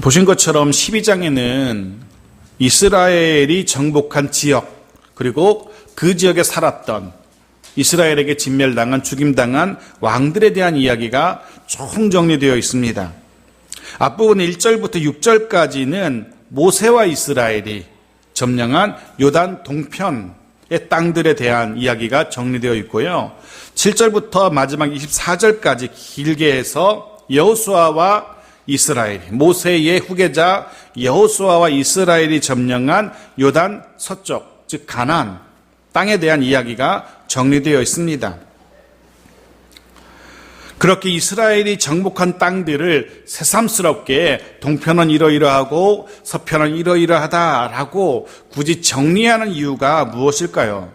보신 것처럼 12장에는 이스라엘이 정복한 지역, 그리고 그 지역에 살았던 이스라엘에게 진멸당한, 죽임당한 왕들에 대한 이야기가 총 정리되어 있습니다. 앞부분 1절부터 6절까지는 모세와 이스라엘이 점령한 요단 동편의 땅들에 대한 이야기가 정리되어 있고요. 7절부터 마지막 24절까지 길게 해서 여호수아와 이스라엘, 모세의 후계자 여호수아와 이스라엘이 점령한 요단 서쪽, 즉 가나안 땅에 대한 이야기가 정리되어 있습니다. 그렇게 이스라엘이 정복한 땅들을 새삼스럽게 동편은 이러이러하고 서편은 이러이러하다라고 굳이 정리하는 이유가 무엇일까요?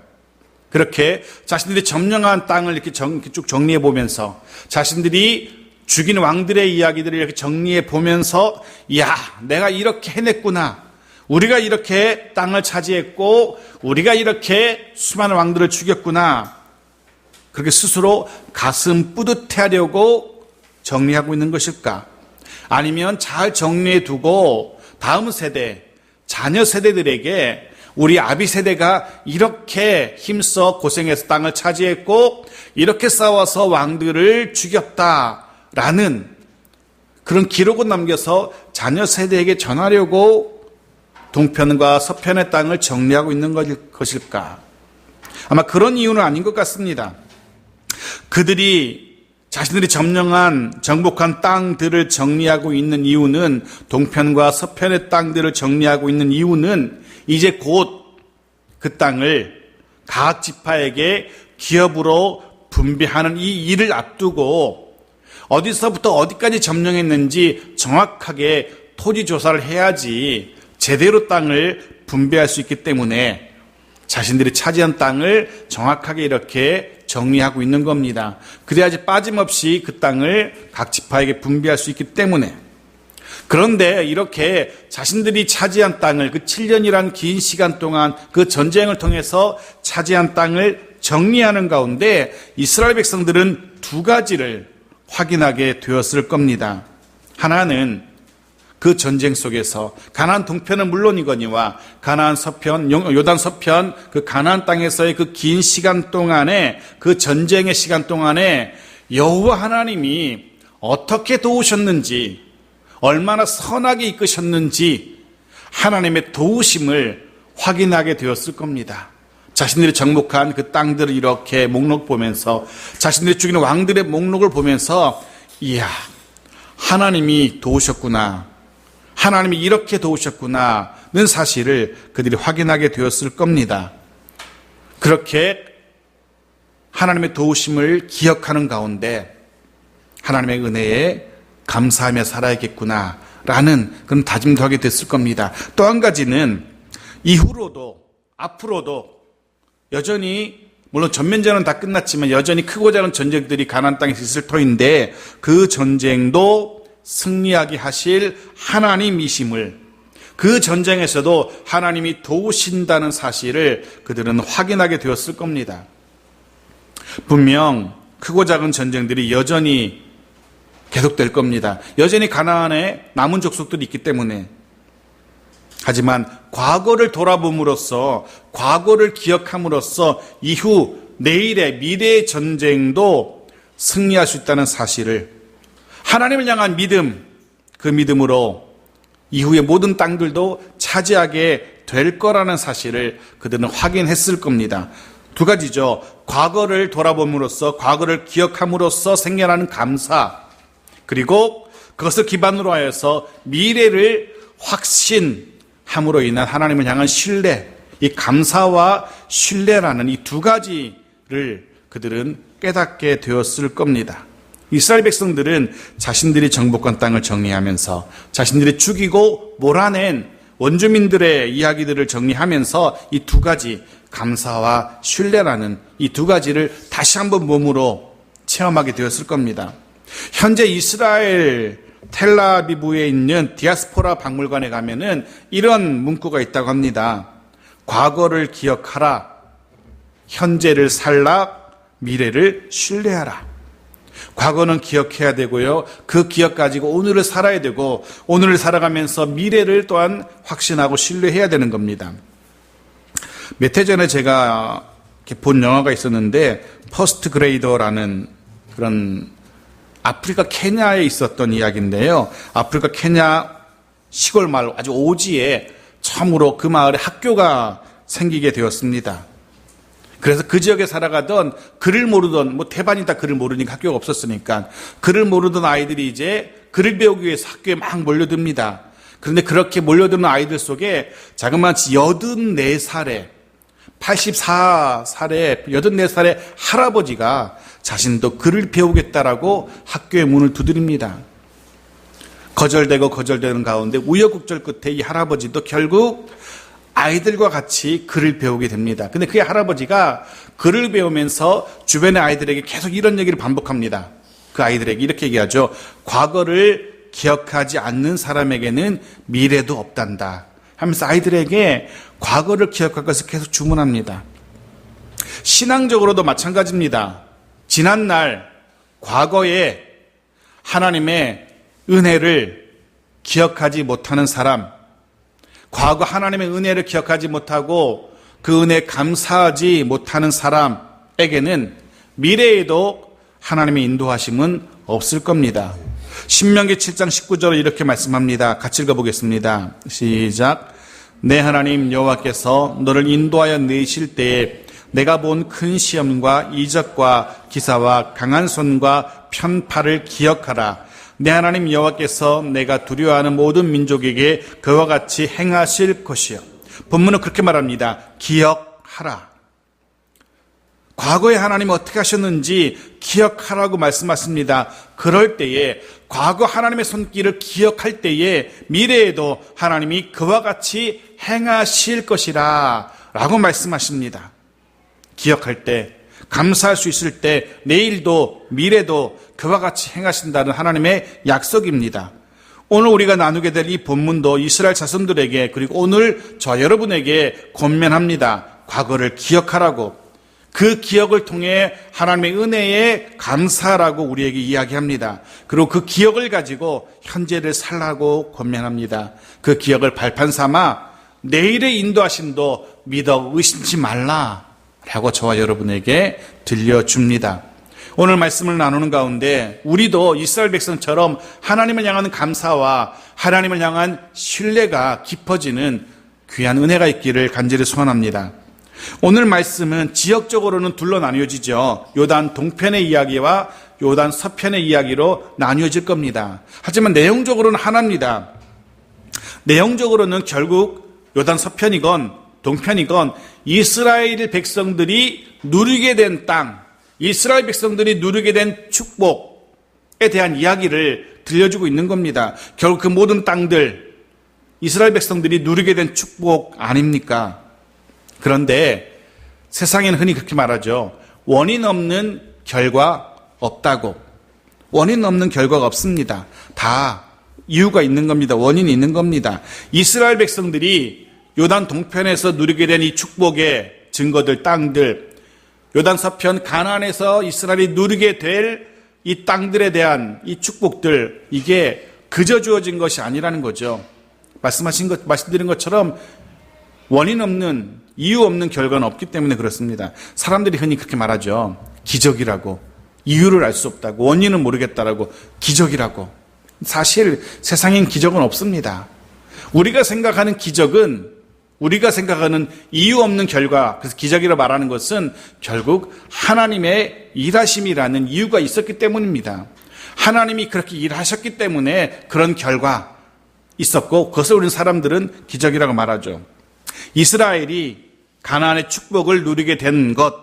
그렇게 자신들이 점령한 땅을 이렇게 쭉 정리해 보면서 자신들이 죽인 왕들의 이야기들을 이렇게 정리해 보면서, 야, 내가 이렇게 해냈구나. 우리가 이렇게 땅을 차지했고 우리가 이렇게 수많은 왕들을 죽였구나. 그렇게 스스로 가슴 뿌듯해하려고 정리하고 있는 것일까? 아니면 잘 정리해 두고 다음 세대, 자녀 세대들에게 우리 아비 세대가 이렇게 힘써 고생해서 땅을 차지했고 이렇게 싸워서 왕들을 죽였다라는 그런 기록을 남겨서 자녀 세대에게 전하려고 동편과 서편의 땅을 정리하고 있는 것일까? 아마 그런 이유는 아닌 것 같습니다. 그들이 자신들이 정복한 땅들을 정리하고 있는 이유는, 동편과 서편의 땅들을 정리하고 있는 이유는 이제 곧 그 땅을 각 지파에게 기업으로 분배하는 이 일을 앞두고 어디서부터 어디까지 점령했는지 정확하게 토지 조사를 해야지 제대로 땅을 분배할 수 있기 때문에 자신들이 차지한 땅을 정확하게 이렇게 정리하고 있는 겁니다. 그래야지 빠짐없이 그 땅을 각 지파에게 분배할 수 있기 때문에. 그런데 이렇게 자신들이 차지한 땅을, 그 7년이란 긴 시간 동안 그 전쟁을 통해서 차지한 땅을 정리하는 가운데 이스라엘 백성들은 두 가지를 확인하게 되었을 겁니다. 하나는 그 전쟁 속에서 가나안 동편은 물론이거니와 가나안 서편, 요단 서편, 그 가나안 땅에서의 그 긴 시간 동안에, 그 전쟁의 시간 동안에 여호와 하나님이 어떻게 도우셨는지, 얼마나 선하게 이끄셨는지 하나님의 도우심을 확인하게 되었을 겁니다. 자신들이 정복한 그 땅들을 이렇게 목록 보면서, 자신들이 죽이는 왕들의 목록을 보면서, 이야, 하나님이 도우셨구나, 하나님이 이렇게 도우셨구나는 사실을 그들이 확인하게 되었을 겁니다. 그렇게 하나님의 도우심을 기억하는 가운데 하나님의 은혜에 감사하며 살아야겠구나라는 그런 다짐도 하게 됐을 겁니다. 또 한 가지는 이후로도, 앞으로도 여전히, 물론 전면전은 다 끝났지만 여전히 크고 작은 전쟁들이 가나안 땅에 있을 터인데 그 전쟁도 승리하게 하실 하나님이심을, 그 전쟁에서도 하나님이 도우신다는 사실을 그들은 확인하게 되었을 겁니다. 분명 크고 작은 전쟁들이 여전히 계속될 겁니다. 여전히 가나안에 남은 족속들이 있기 때문에. 하지만 과거를 돌아봄으로써, 과거를 기억함으로써 이후 내일의 미래의 전쟁도 승리할 수 있다는 사실을, 하나님을 향한 믿음, 그 믿음으로 이후의 모든 땅들도 차지하게 될 거라는 사실을 그들은 확인했을 겁니다. 두 가지죠. 과거를 돌아봄으로써, 과거를 기억함으로써 생겨나는 감사, 그리고 그것을 기반으로 하여서 미래를 확신함으로 인한 하나님을 향한 신뢰, 이 감사와 신뢰라는 이 두 가지를 그들은 깨닫게 되었을 겁니다. 이스라엘 백성들은 자신들이 정복한 땅을 정리하면서 자신들이 죽이고 몰아낸 원주민들의 이야기들을 정리하면서 이 두 가지, 감사와 신뢰라는 이 두 가지를 다시 한번 몸으로 체험하게 되었을 겁니다. 현재 이스라엘 텔라비브에 있는 디아스포라 박물관에 가면은 이런 문구가 있다고 합니다. 과거를 기억하라, 현재를 살라, 미래를 신뢰하라. 과거는 기억해야 되고요. 그 기억 가지고 오늘을 살아야 되고 오늘을 살아가면서 미래를 또한 확신하고 신뢰해야 되는 겁니다. 몇 해 전에 제가 이렇게 본 영화가 있었는데 퍼스트 그레이더라는 그런 아프리카 케냐에 있었던 이야기인데요. 아프리카 케냐 시골 마을 아주 오지에 처음으로 그 마을에 학교가 생기게 되었습니다. 그래서 그 지역에 살아가던 글을 모르던 태반이 다 글을 모르니까 학교가 없었으니까 글을 모르던 아이들이 이제 글을 배우기 위해서 학교에 막 몰려듭니다. 그런데 그렇게 몰려드는 아이들 속에 자그마치 84살에 84살의 84살의 할아버지가 자신도 글을 배우겠다라고 학교의 문을 두드립니다. 거절되고 거절되는 가운데 우여곡절 끝에 이 할아버지도 결국 아이들과 같이 글을 배우게 됩니다. 근데 그 할아버지가 글을 배우면서 주변의 아이들에게 계속 이런 얘기를 반복합니다. 그 아이들에게 이렇게 얘기하죠. 과거를 기억하지 않는 사람에게는 미래도 없단다 하면서 아이들에게 과거를 기억할 것을 계속 주문합니다. 신앙적으로도 마찬가지입니다. 지난날 과거에 하나님의 은혜를 기억하지 못하는 사람, 과거 하나님의 은혜를 기억하지 못하고 그 은혜에 감사하지 못하는 사람에게는 미래에도 하나님의 인도하심은 없을 겁니다. 신명기 7장 19절을 이렇게 말씀합니다. 같이 읽어보겠습니다. 시작. 내 하나님 여호와께서 너를 인도하여 내실 때에 내가 본 큰 시험과 이적과 기사와 강한 손과 편팔을 기억하라. 내 하나님 여호와께서 내가 두려워하는 모든 민족에게 그와 같이 행하실 것이요. 본문은 그렇게 말합니다. 기억하라. 과거에 하나님이 어떻게 하셨는지 기억하라고 말씀하십니다. 그럴 때에 과거 하나님의 손길을 기억할 때에 미래에도 하나님이 그와 같이 행하실 것이라 라고 말씀하십니다. 기억할 때, 감사할 수 있을 때, 내일도 미래도 그와 같이 행하신다는 하나님의 약속입니다. 오늘 우리가 나누게 될 이 본문도 이스라엘 자손들에게 그리고 오늘 저 여러분에게 권면합니다. 과거를 기억하라고, 그 기억을 통해 하나님의 은혜에 감사하라고 우리에게 이야기합니다. 그리고 그 기억을 가지고 현재를 살라고 권면합니다. 그 기억을 발판 삼아 내일의 인도하심도 믿어 의심치 말라라고 저와 여러분에게 들려줍니다. 오늘 말씀을 나누는 가운데 우리도 이스라엘 백성처럼 하나님을 향한 감사와 하나님을 향한 신뢰가 깊어지는 귀한 은혜가 있기를 간절히 소원합니다. 오늘 말씀은 지역적으로는 둘로 나뉘어지죠. 요단 동편의 이야기와 요단 서편의 이야기로 나뉘어질 겁니다. 하지만 내용적으로는 하나입니다. 내용적으로는 결국 요단 서편이건 동편이건 이스라엘 백성들이 누리게 된 땅, 이스라엘 백성들이 누리게 된 축복에 대한 이야기를 들려주고 있는 겁니다. 결국 그 모든 땅들, 이스라엘 백성들이 누리게 된 축복 아닙니까? 그런데 세상에는 흔히 그렇게 말하죠. 원인 없는 결과 없다고. 원인 없는 결과가 없습니다. 다 이유가 있는 겁니다. 원인이 있는 겁니다. 이스라엘 백성들이 요단 동편에서 누리게 된 이 축복의 증거들, 땅들, 요단 서편 가나안에서 이스라엘이 누리게 될 이 땅들에 대한 이 축복들, 이게 그저 주어진 것이 아니라는 거죠. 말씀드린 것처럼 원인 없는, 이유 없는 결과는 없기 때문에 그렇습니다. 사람들이 흔히 그렇게 말하죠. 기적이라고, 이유를 알 수 없다고, 원인은 모르겠다라고, 기적이라고. 사실 세상엔 기적은 없습니다. 우리가 생각하는 기적은, 우리가 생각하는 이유 없는 결과, 그래서 기적이라고 말하는 것은 결국 하나님의 일하심이라는 이유가 있었기 때문입니다. 하나님이 그렇게 일하셨기 때문에 그런 결과 있었고, 그것을 우리는 사람들은 기적이라고 말하죠. 이스라엘이 가나안의 축복을 누리게 된 것,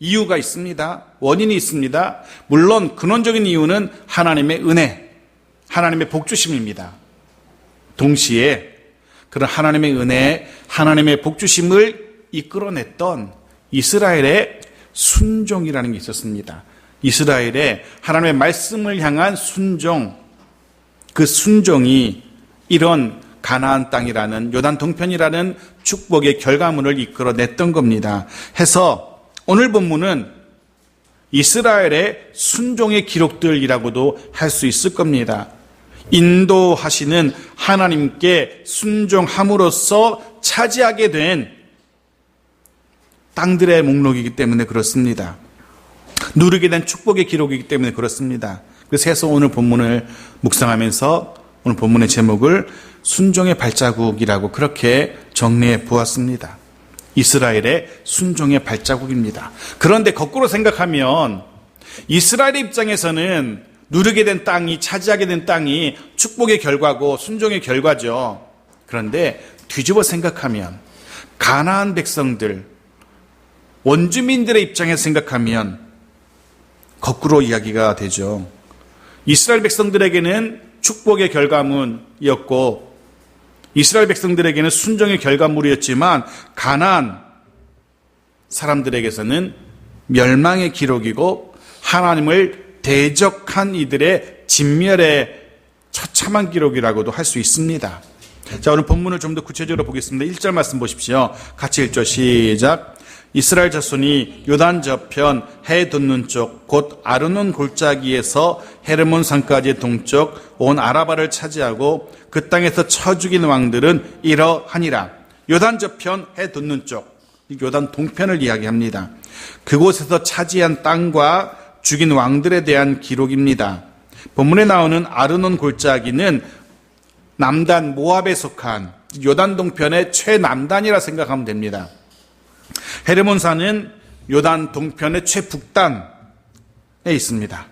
이유가 있습니다. 원인이 있습니다. 물론 근원적인 이유는 하나님의 은혜, 하나님의 복주심입니다. 동시에 그런 하나님의 은혜, 하나님의 복주심을 이끌어냈던 이스라엘의 순종이라는 게 있었습니다. 이스라엘의 하나님의 말씀을 향한 순종, 그 순종이 이런 가나안 땅이라는 요단 동편이라는 축복의 결과물을 이끌어냈던 겁니다. 해서 오늘 본문은 이스라엘의 순종의 기록들이라고도 할 수 있을 겁니다. 인도하시는 하나님께 순종함으로써 차지하게 된 땅들의 목록이기 때문에 그렇습니다. 누리게 된 축복의 기록이기 때문에 그렇습니다. 그래서 해서 오늘 본문을 묵상하면서 오늘 본문의 제목을 순종의 발자국이라고 그렇게 정리해 보았습니다. 이스라엘의 순종의 발자국입니다. 그런데 거꾸로 생각하면 이스라엘의 입장에서는 누리게 된 땅이, 차지하게 된 땅이 축복의 결과고 순종의 결과죠. 그런데 뒤집어 생각하면 가나안 백성들, 원주민들의 입장에서 생각하면 거꾸로 이야기가 되죠. 이스라엘 백성들에게는 축복의 결과물이었고 이스라엘 백성들에게는 순종의 결과물이었지만 가나안 사람들에게서는 멸망의 기록이고 하나님을 대적한 이들의 진멸의 처참한 기록이라고도 할 수 있습니다. 자, 오늘 본문을 좀 더 구체적으로 보겠습니다. 1절 말씀 보십시오. 같이 읽죠. 시작. 이스라엘 자손이 요단 저편 해 돋는 쪽 곧 아르논 골짜기에서 헤르몬 산까지 동쪽 온 아라바를 차지하고 그 땅에서 쳐 죽인 왕들은 이러하니라. 요단 저편 해 돋는 쪽, 요단 동편을 이야기합니다. 그곳에서 차지한 땅과 죽인 왕들에 대한 기록입니다. 본문에 나오는 아르논 골짜기는 남단 모압에 속한 요단 동편의 최남단이라 생각하면 됩니다. 헤르몬산은 요단 동편의 최북단에 있습니다.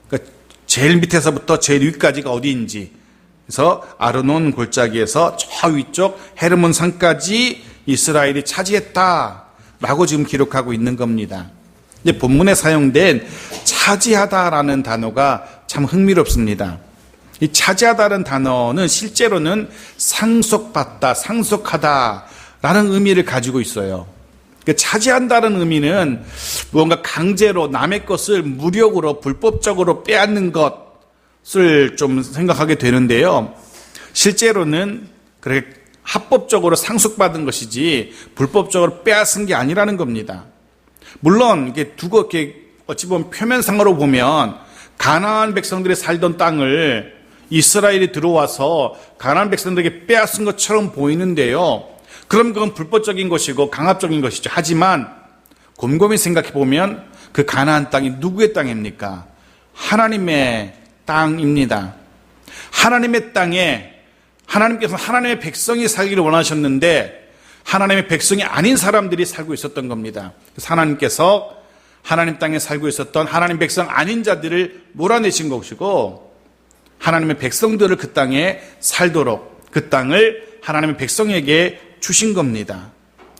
그러니까 제일 밑에서부터 제일 위까지가 어디인지, 그래서 아르논 골짜기에서 저 위쪽 헤르몬산까지 이스라엘이 차지했다라고 지금 기록하고 있는 겁니다. 이제 본문에 사용된 차지하다라는 단어가 참 흥미롭습니다. 이 차지하다라는 단어는 실제로는 상속받다, 상속하다라는 의미를 가지고 있어요. 차지한다는 의미는 무언가 강제로 남의 것을 무력으로 불법적으로 빼앗는 것을 좀 생각하게 되는데요. 실제로는 그렇게 합법적으로 상속받은 것이지 불법적으로 빼앗은 게 아니라는 겁니다. 물론 이게 두고 이렇게 어찌 보면 표면상으로 보면 가나안 백성들이 살던 땅을 이스라엘이 들어와서 가나안 백성들에게 빼앗은 것처럼 보이는데요. 그럼 그건 불법적인 것이고 강압적인 것이죠. 하지만 곰곰이 생각해 보면 그 가나안 땅이 누구의 땅입니까? 하나님의 땅입니다. 하나님의 땅에 하나님께서 하나님의 백성이 살기를 원하셨는데 하나님의 백성이 아닌 사람들이 살고 있었던 겁니다. 그래서 하나님께서 하나님 땅에 살고 있었던 하나님 백성 아닌 자들을 몰아내신 것이고 하나님의 백성들을 그 땅에 살도록 그 땅을 하나님의 백성에게 주신 겁니다.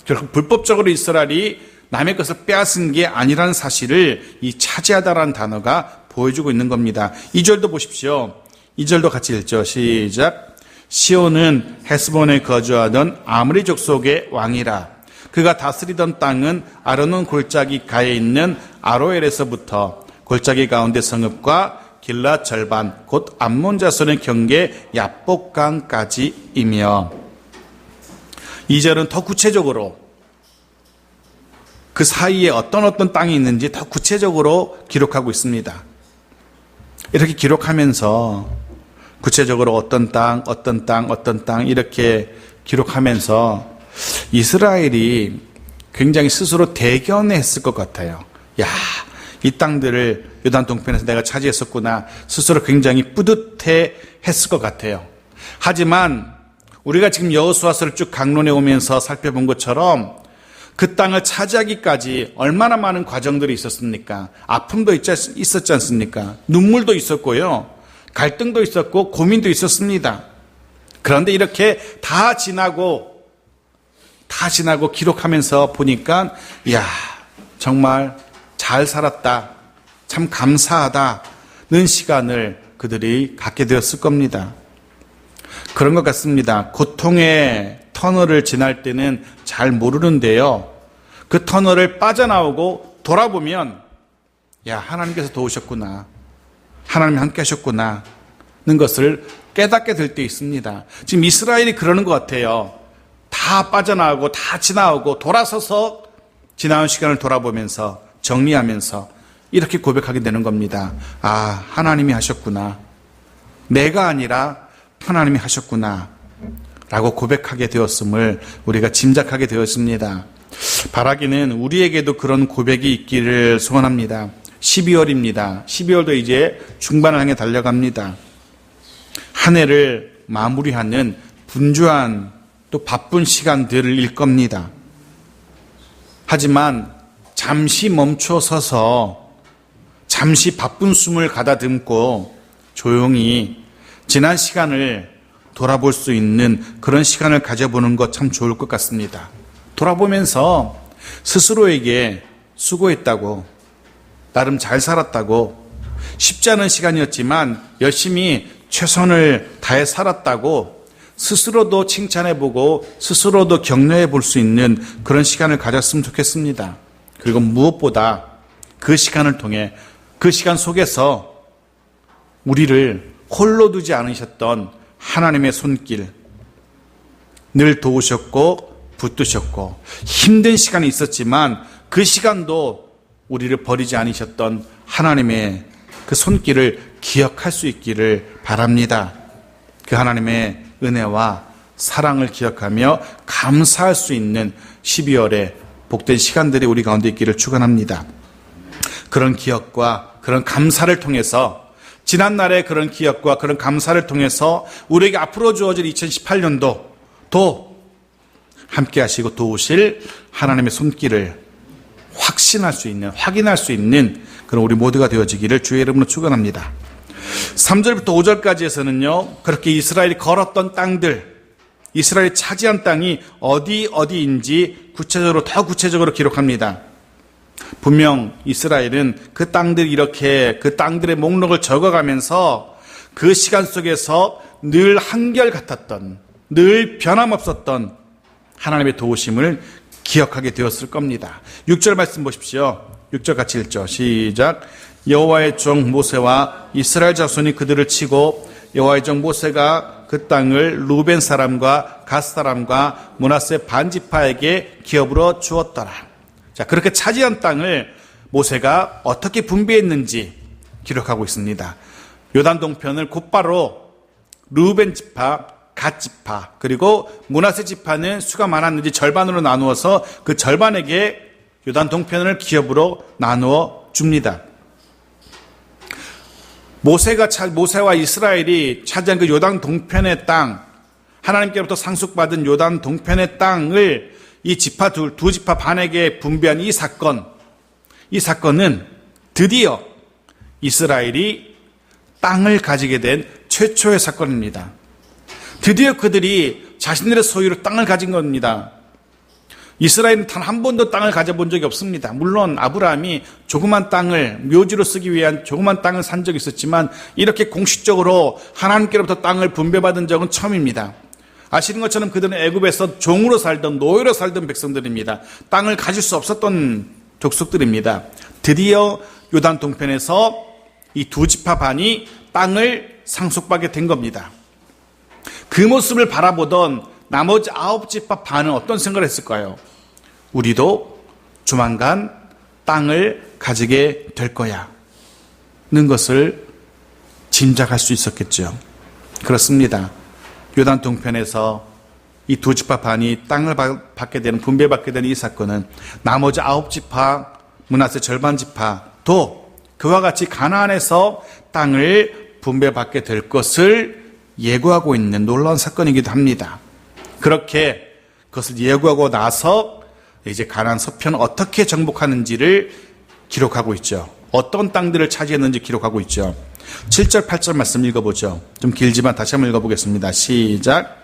결국 불법적으로 이스라엘이 남의 것을 빼앗은 게 아니라는 사실을 이 차지하다라는 단어가 보여주고 있는 겁니다. 2절도 보십시오. 2절도 같이 읽죠. 시작. 시온은 헤스본에 거주하던 아므리 족속의 왕이라. 그가 다스리던 땅은 아르논 골짜기 가에 있는 아로엘에서부터 골짜기 가운데 성읍과 길랏 절반 곧 암몬 자손의 경계 야복강까지이며. 2절은 더 구체적으로 그 사이에 어떤 땅이 있는지 더 구체적으로 기록하고 있습니다. 이렇게 기록하면서 구체적으로 어떤 땅 이렇게 기록하면서 이스라엘이 굉장히 스스로 대견했을 것 같아요. 야, 이 땅들을 요단 동편에서 내가 차지했었구나. 스스로 굉장히 뿌듯해 했을 것 같아요. 하지만 우리가 지금 여호수아서를 쭉 강론해 오면서 살펴본 것처럼 그 땅을 차지하기까지 얼마나 많은 과정들이 있었습니까? 아픔도 있었지 않습니까? 눈물도 있었고요. 갈등도 있었고 고민도 있었습니다. 그런데 이렇게 다 지나고 기록하면서 보니까 이야, 정말 잘 살았다. 참 감사하다는 시간을 그들이 갖게 되었을 겁니다. 그런 것 같습니다. 고통의 터널을 지날 때는 잘 모르는데요. 그 터널을 빠져나오고 돌아보면 야, 하나님께서 도우셨구나. 하나님이 함께 하셨구나. 는 것을 깨닫게 될 때 있습니다. 지금 이스라엘이 그러는 것 같아요. 다 빠져나오고 다 지나오고 돌아서서 지나온 시간을 돌아보면서 정리하면서 이렇게 고백하게 되는 겁니다. 아, 하나님이 하셨구나. 내가 아니라 하나님이 하셨구나. 라고 고백하게 되었음을 우리가 짐작하게 되었습니다. 바라기는 우리에게도 그런 고백이 있기를 소원합니다. 12월입니다. 12월도 이제 중반을 향해 달려갑니다. 한 해를 마무리하는 분주한 또 바쁜 시간들일 겁니다. 하지만 잠시 멈춰 서서 잠시 바쁜 숨을 가다듬고 조용히 지난 시간을 돌아볼 수 있는 그런 시간을 가져보는 것 참 좋을 것 같습니다. 돌아보면서 스스로에게 수고했다고, 나름 잘 살았다고, 쉽지 않은 시간이었지만 열심히 최선을 다해 살았다고 스스로도 칭찬해보고 스스로도 격려해 볼 수 있는 그런 시간을 가졌으면 좋겠습니다. 그리고 무엇보다 그 시간을 통해 그 시간 속에서 우리를 홀로 두지 않으셨던 하나님의 손길, 늘 도우셨고 붙드셨고 힘든 시간이 있었지만 그 시간도 우리를 버리지 않으셨던 하나님의 그 손길을 기억할 수 있기를 바랍니다. 그 하나님의 은혜와 사랑을 기억하며 감사할 수 있는 12월의 복된 시간들이 우리 가운데 있기를 축원합니다. 그런 기억과 그런 감사를 통해서 지난날의 그런 기억과 그런 감사를 통해서 우리에게 앞으로 주어질 2018년도 도 함께 하시고 도우실 하나님의 손길을 확신할 수 있는, 확인할 수 있는 그런 우리 모두가 되어지기를 주의 이름으로 축원합니다. 3절부터 5절까지에서는요, 그렇게 이스라엘이 걸었던 땅들, 이스라엘이 차지한 땅이 어디인지 더 구체적으로 기록합니다. 분명 이스라엘은 그 땅들이 이렇게 그 땅들의 목록을 적어가면서 그 시간 속에서 늘 한결같았던, 늘 변함없었던 하나님의 도우심을 기억하게 되었을 겁니다. 6절 말씀 보십시오. 6절 같이 읽죠. 시작. 여호와의 종 모세와 이스라엘 자손이 그들을 치고 여호와의 종 모세가 그 땅을 루벤 사람과 갓 사람과 므낫세 반지파에게 기업으로 주었더라. 자, 그렇게 차지한 땅을 모세가 어떻게 분배했는지 기록하고 있습니다. 요단 동편을 곧바로 루벤 지파, 갓 지파, 그리고 므낫세 지파는 수가 많았는지 절반으로 나누어서 그 절반에게 요단 동편을 기업으로 나누어 줍니다. 모세와 이스라엘이 차지한 그 요단 동편의 땅, 하나님께로부터 상속받은 요단 동편의 땅을 이 지파 두 지파 반에게 분배한 이 사건은 드디어 이스라엘이 땅을 가지게 된 최초의 사건입니다. 드디어 그들이 자신들의 소유로 땅을 가진 겁니다. 이스라엘은 단 한 번도 땅을 가져본 적이 없습니다. 물론 아브라함이 조그만 땅을 묘지로 쓰기 위한 조그만 땅을 산 적이 있었지만 이렇게 공식적으로 하나님께로부터 땅을 분배받은 적은 처음입니다. 아시는 것처럼 그들은 애굽에서 종으로 살던 노예로 살던 백성들입니다. 땅을 가질 수 없었던 족속들입니다. 드디어 요단 동편에서 이 두 지파 반이 땅을 상속받게 된 겁니다. 그 모습을 바라보던 나머지 9지파 반은 어떤 생각을 했을까요? 우리도 조만간 땅을 가지게 될 거야 는 것을 짐작할 수 있었겠죠. 그렇습니다. 요단 동편에서 이 두 지파 반이 땅을 받게 되는, 분배받게 되는 이 사건은 나머지 9지파, 므낫세 절반 지파도 그와 같이 가나안에서 땅을 분배받게 될 것을 예고하고 있는 놀라운 사건이기도 합니다. 그렇게 그것을 예고하고 나서 이제 가나안 서편은 어떻게 정복하는지를 기록하고 있죠. 어떤 땅들을 차지했는지 기록하고 있죠. 7절 8절 말씀 읽어보죠. 좀 길지만 다시 한번 읽어보겠습니다. 시작.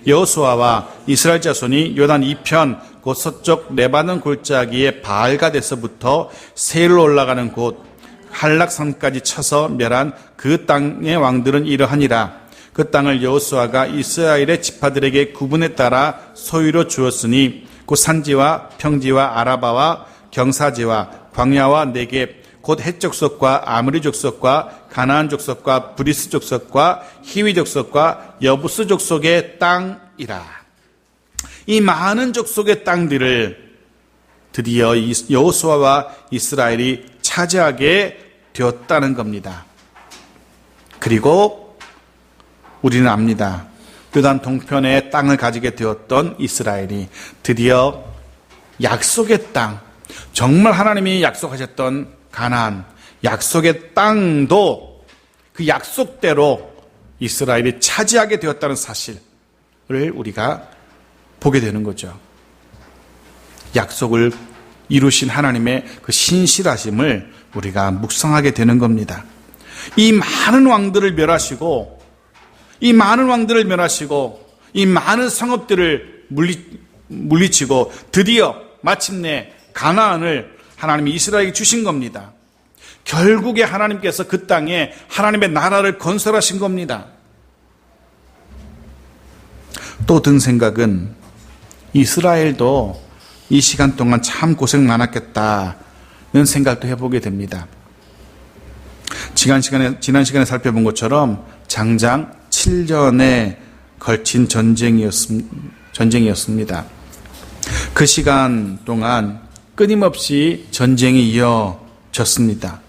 여호수아와 이스라엘 자손이 요단 이편 곧 서쪽 레바논 골짜기의 바알갓에서부터 세일로 올라가는 곳 할락산까지 쳐서 멸한 그 땅의 왕들은 이러하니라. 그 땅을 여호수아가 이스라엘의 지파들에게 구분에 따라 소유로 주었으니 곧 산지와 평지와 아라바와 경사지와 광야와 네겝 곧 헷 족속과 아므리 족속과 가나안 족속과 브리스 족속과 히위 족속과 여부스 족속의 땅이라. 이 많은 족속의 땅들을 드디어 여호수아와 이스라엘이 차지하게 되었다는 겁니다. 그리고 우리는 압니다. 요단 동편의 땅을 가지게 되었던 이스라엘이 드디어 약속의 땅, 정말 하나님이 약속하셨던 가나안, 약속의 땅도 그 약속대로 이스라엘이 차지하게 되었다는 사실을 우리가 보게 되는 거죠. 약속을 이루신 하나님의 그 신실하심을 우리가 묵상하게 되는 겁니다. 이 많은 왕들을 멸하시고 이 많은 성읍들을 물리치고 드디어 마침내 가나안을 하나님이 이스라엘에게 주신 겁니다. 결국에 하나님께서 그 땅에 하나님의 나라를 건설하신 겁니다. 또 든 생각은 이스라엘도 이 시간 동안 참 고생 많았겠다는 생각도 해보게 됩니다. 지난 시간에 살펴본 것처럼 장장 7년에 걸친 전쟁이었습니다. 그 시간 동안 끊임없이 전쟁이 이어졌습니다.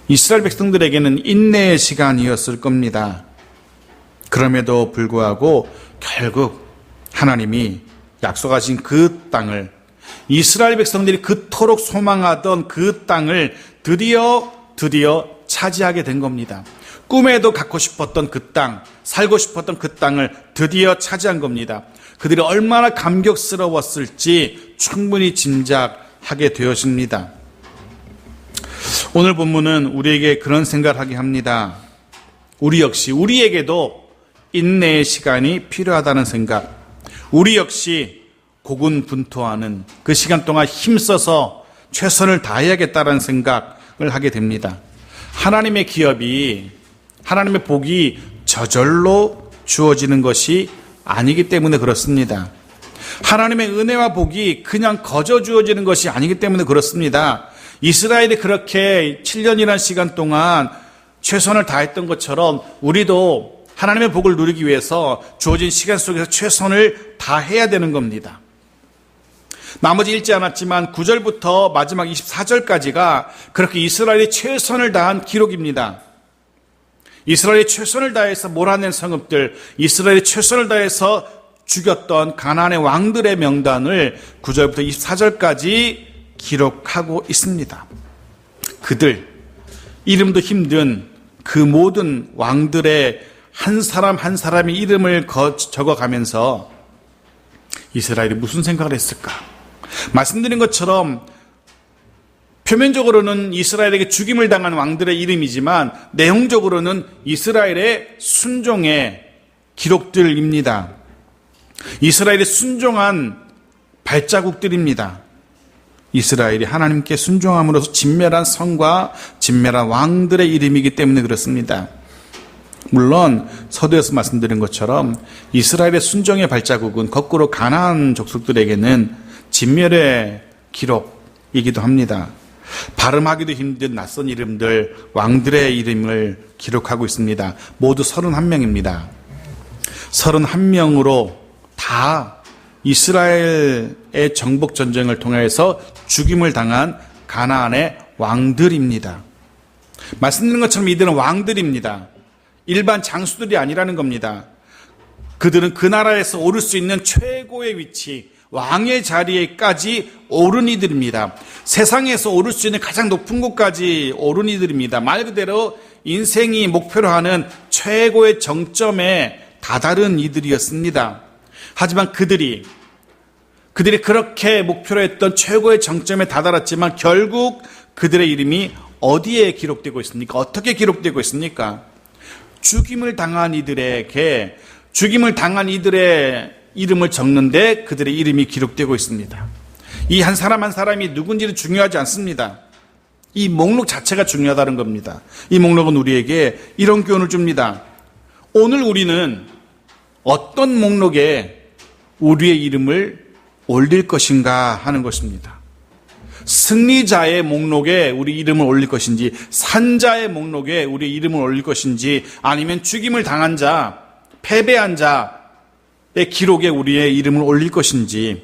이스라엘 백성들에게는 인내의 시간이었을 겁니다. 그럼에도 불구하고 결국 하나님이 약속하신 그 땅을, 이스라엘 백성들이 그토록 소망하던 그 땅을 드디어 차지하게 된 겁니다. 꿈에도 갖고 싶었던 그 땅, 살고 싶었던 그 땅을 드디어 차지한 겁니다. 그들이 얼마나 감격스러웠을지 충분히 짐작하게 되었습니다. 오늘 본문은 우리에게 그런 생각을 하게 합니다. 우리 역시 우리에게도 인내의 시간이 필요하다는 생각, 우리 역시 고군분투하는 그 시간 동안 힘써서 최선을 다해야겠다는 생각을 하게 됩니다. 하나님의 기업이, 하나님의 복이 저절로 주어지는 것이 아니기 때문에 그렇습니다. 하나님의 은혜와 복이 그냥 거저 주어지는 것이 아니기 때문에 그렇습니다. 이스라엘이 그렇게 7년이라는 시간 동안 최선을 다했던 것처럼 우리도 하나님의 복을 누리기 위해서 주어진 시간 속에서 최선을 다해야 되는 겁니다. 나머지 읽지 않았지만 9절부터 마지막 24절까지가 그렇게 이스라엘이 최선을 다한 기록입니다. 이스라엘이 최선을 다해서 몰아낸 성읍들, 이스라엘이 최선을 다해서 죽였던 가나안의 왕들의 명단을 9절부터 24절까지 기록하고 있습니다. 그들, 이름도 힘든 그 모든 왕들의 한 사람 한 사람의 이름을 적어가면서 이스라엘이 무슨 생각을 했을까? 말씀드린 것처럼 표면적으로는 이스라엘에게 죽임을 당한 왕들의 이름이지만 내용적으로는 이스라엘의 순종의 기록들입니다. 이스라엘의 순종한 발자국들입니다. 이스라엘이 하나님께 순종함으로써 진멸한 성과 진멸한 왕들의 이름이기 때문에 그렇습니다. 물론 서두에서 말씀드린 것처럼 이스라엘의 순종의 발자국은 거꾸로 가나안 족속들에게는 진멸의 기록이기도 합니다. 발음하기도 힘든 낯선 이름들, 왕들의 이름을 기록하고 있습니다. 모두 31명입니다. 31명으로 다 이스라엘의 정복 전쟁을 통해서 죽임을 당한 가나안의 왕들입니다. 말씀드린 것처럼 이들은 왕들입니다. 일반 장수들이 아니라는 겁니다. 그들은 그 나라에서 오를 수 있는 최고의 위치, 왕의 자리에까지 오른 이들입니다. 세상에서 오를 수 있는 가장 높은 곳까지 오른 이들입니다. 말 그대로 인생이 목표로 하는 최고의 정점에 다다른 이들이었습니다. 하지만 그들이 그렇게 목표로 했던 최고의 정점에 다다랐지만 결국 그들의 이름이 어디에 기록되고 있습니까? 어떻게 기록되고 있습니까? 죽임을 당한 이들의 이름을 적는데 그들의 이름이 기록되고 있습니다. 이 한 사람 한 사람이 누군지는 중요하지 않습니다. 이 목록 자체가 중요하다는 겁니다. 이 목록은 우리에게 이런 교훈을 줍니다. 오늘 우리는 어떤 목록에 우리의 이름을 올릴 것인가 하는 것입니다. 승리자의 목록에 우리 이름을 올릴 것인지, 산자의 목록에 우리 이름을 올릴 것인지, 아니면 죽임을 당한 자, 패배한 자의 기록에 우리의 이름을 올릴 것인지,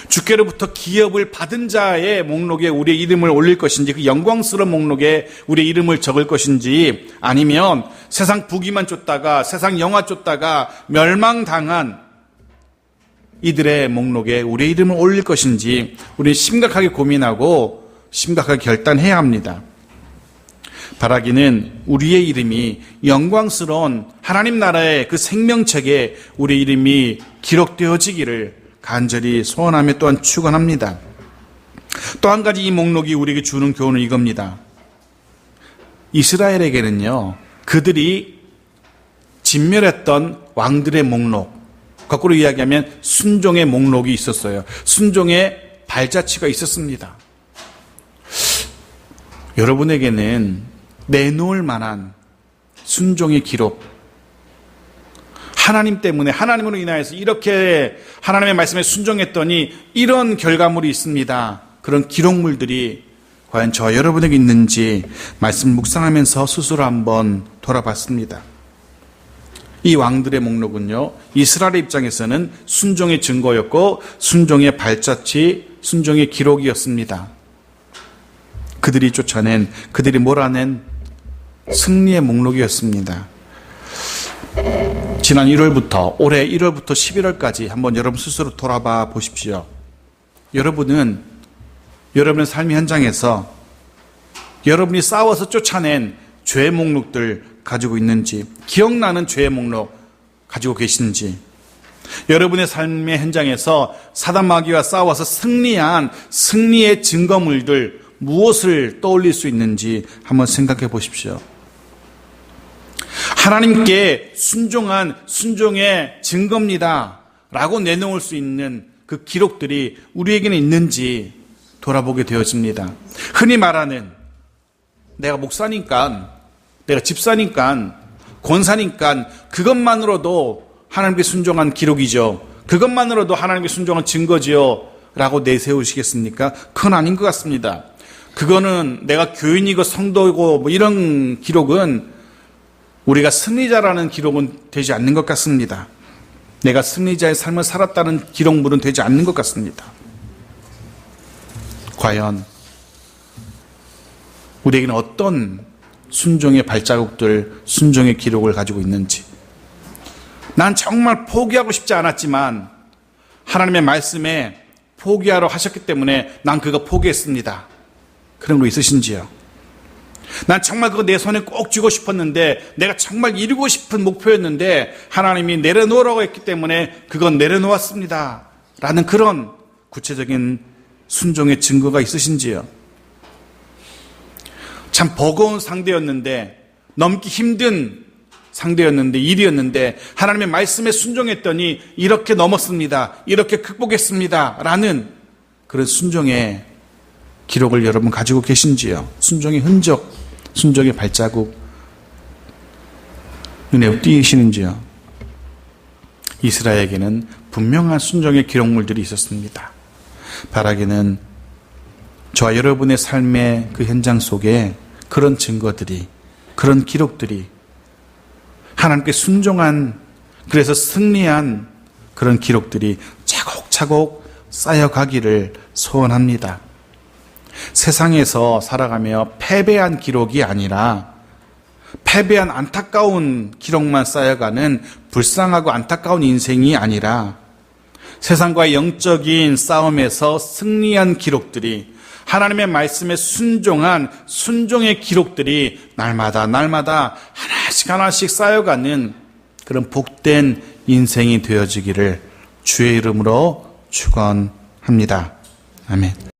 주께로부터 기업을 받은 자의 목록에 우리의 이름을 올릴 것인지, 그 영광스러운 목록에 우리의 이름을 적을 것인지, 아니면 세상 부귀만 쫓다가, 세상 영화 쫓다가 멸망당한 이들의 목록에 우리의 이름을 올릴 것인지 우리는 심각하게 고민하고 심각하게 결단해야 합니다. 바라기는 우리의 이름이 영광스러운 하나님 나라의 그 생명책에 우리의 이름이 기록되어지기를 간절히 소원하며 또한 축원합니다. 또 한 가지 이 목록이 우리에게 주는 교훈은 이겁니다. 이스라엘에게는요, 그들이 진멸했던 왕들의 목록, 거꾸로 이야기하면 순종의 목록이 있었어요. 순종의 발자취가 있었습니다. 여러분에게는 내놓을 만한 순종의 기록, 하나님 때문에, 하나님으로 인하여서 이렇게 하나님의 말씀에 순종했더니 이런 결과물이 있습니다. 그런 기록물들이 과연 저 여러분에게 있는지 말씀 묵상하면서 스스로 한번 돌아봤습니다. 이 왕들의 목록은요, 이스라엘의 입장에서는 순종의 증거였고 순종의 발자취, 순종의 기록이었습니다. 그들이 쫓아낸, 그들이 몰아낸 승리의 목록이었습니다. 지난 1월부터, 올해 1월부터 11월까지 한번 여러분 스스로 돌아봐 보십시오. 여러분은 여러분의 삶의 현장에서 여러분이 싸워서 쫓아낸 죄의 목록들 가지고 있는지, 기억나는 죄의 목록 가지고 계신지, 여러분의 삶의 현장에서 사단 마귀와 싸워서 승리한 승리의 증거물들 무엇을 떠올릴 수 있는지 한번 생각해 보십시오. 하나님께 순종한 순종의 증거입니다 라고 내놓을 수 있는 그 기록들이 우리에게는 있는지 돌아보게 되어집니다. 흔히 말하는 내가 목사니까, 내가 집사니까, 권사니까 그것만으로도 하나님께 순종한 기록이죠. 그것만으로도 하나님께 순종한 증거지요 라고 내세우시겠습니까? 그건 아닌 것 같습니다. 그거는 내가 교인이고 성도이고 뭐 이런 기록은 우리가 승리자라는 기록은 되지 않는 것 같습니다. 내가 승리자의 삶을 살았다는 기록물은 되지 않는 것 같습니다. 과연 우리에게는 어떤 순종의 발자국들, 순종의 기록을 가지고 있는지. 난 정말 포기하고 싶지 않았지만 하나님의 말씀에 포기하러 하셨기 때문에 난 그거 포기했습니다. 그런 거 있으신지요? 난 정말 그거 내 손에 꼭 쥐고 싶었는데, 내가 정말 이루고 싶은 목표였는데 하나님이 내려놓으라고 했기 때문에 그건 내려놓았습니다 라는 그런 구체적인 순종의 증거가 있으신지요? 참 버거운 상대였는데, 넘기 힘든 상대였는데, 일이었는데 하나님의 말씀에 순종했더니 이렇게 넘었습니다, 이렇게 극복했습니다 라는 그런 순종의 기록을 여러분 가지고 계신지요? 순종의 흔적, 순종의 발자국 눈에 띄시는지요? 이스라엘에게는 분명한 순종의 기록물들이 있었습니다. 바라기는 저와 여러분의 삶의 그 현장 속에 그런 증거들이, 그런 기록들이, 하나님께 순종한, 그래서 승리한 그런 기록들이 차곡차곡 쌓여가기를 소원합니다. 세상에서 살아가며 패배한 기록이 아니라 패배한 안타까운 기록만 쌓여가는 불쌍하고 안타까운 인생이 아니라 세상과의 영적인 싸움에서 승리한 기록들이, 하나님의 말씀에 순종한 순종의 기록들이 날마다 하나씩 하나씩 쌓여가는 그런 복된 인생이 되어지기를 주의 이름으로 축원합니다. 아멘.